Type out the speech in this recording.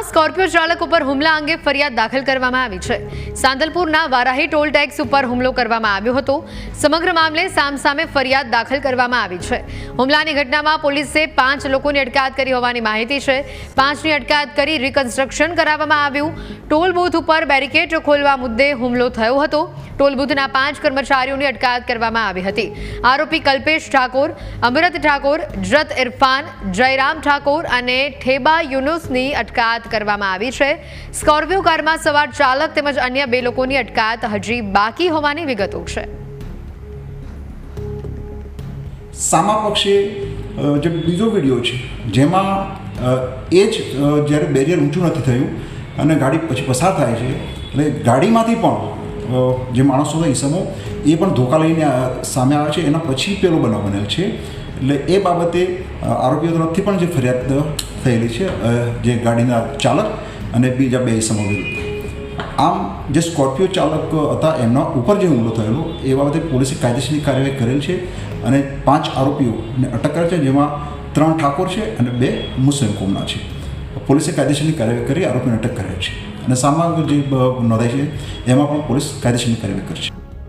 સુરતમાં સ્કોર્પિયો ચાલક ઉપર હુમલા અંગે ફરિયાદ દાખલ કરવામાં આવી છે. સાંતલપુરના વારાહી ટોલ ટેક્સ ઉપર હુમલો કરવામાં આવ્યો હતો. સમગ્ર મામલે સામસામે ફરિયાદ દાખલ કરવામાં આવી છે. હુમલાની ઘટનામાં પોલીસે 5 લોકોની અટકાયત કરી હોવાની માહિતી છે. 5ની અટકાયત કરી રિકન્સ્ટ્રક્શન કરાવવામાં આવ્યું. ટોલ બૂથ ઉપર બેરિકેડ ખોલવા મુદ્દે હુમલો થયો હતો. ટોલ બૂથના 5 કર્મચારીઓની અટકાયત કરવામાં આવી હતી. આરોપી કલ્પેશ ઠાકોર, અમરત ઠાકોર, જત ઇરફાન, જયરામ ઠાકોર અને ઠેબા યુનુસની અટકાયત કરવામાં આવી છે. સ્કોર્પિયો કારમાં સવાર ચાલક તેમજ અન્ય 2 લોકોની અટકાયત હજી બાકી હોવાની વિગતો છે. સામા પક્ષે જે બીજો વિડીયો છે જેમાં એ જ જ્યારે બેરિયર ઊંચું નથી થયું અને ગાડી પછી પસાર થાય છે એટલે ગાડીમાંથી પણ જે માણસો હતા ઈસમો એ પણ ધોકા લઈને સામે આવે છે. એના પછી પેલો બનાવ બનેલ છે. એટલે એ બાબતે આરોપીઓ તરફથી પણ જે ફરિયાદ થયેલી છે જે ગાડીના ચાલક અને બીજા 2 ઈસમો વિરુદ્ધ. આમ જે સ્કોર્પિયો ચાલક હતા એમના ઉપર જે હુમલો થયેલો એ બાબતે પોલીસે કાયદેસરની કાર્યવાહી કરેલ છે અને 5 આરોપીઓને અટક કરેલ છે, જેમાં 3 ઠાકોર છે અને 2 મુસ્લિમ કોમના છે. પોલીસે કાયદેસરની કાર્યવાહી કરી આરોપીને અટક કરેલ છે અને સામા જે નોંધાઈ છે એમાં પણ પોલીસ કાયદેસરની કાર્યવાહી કરશે.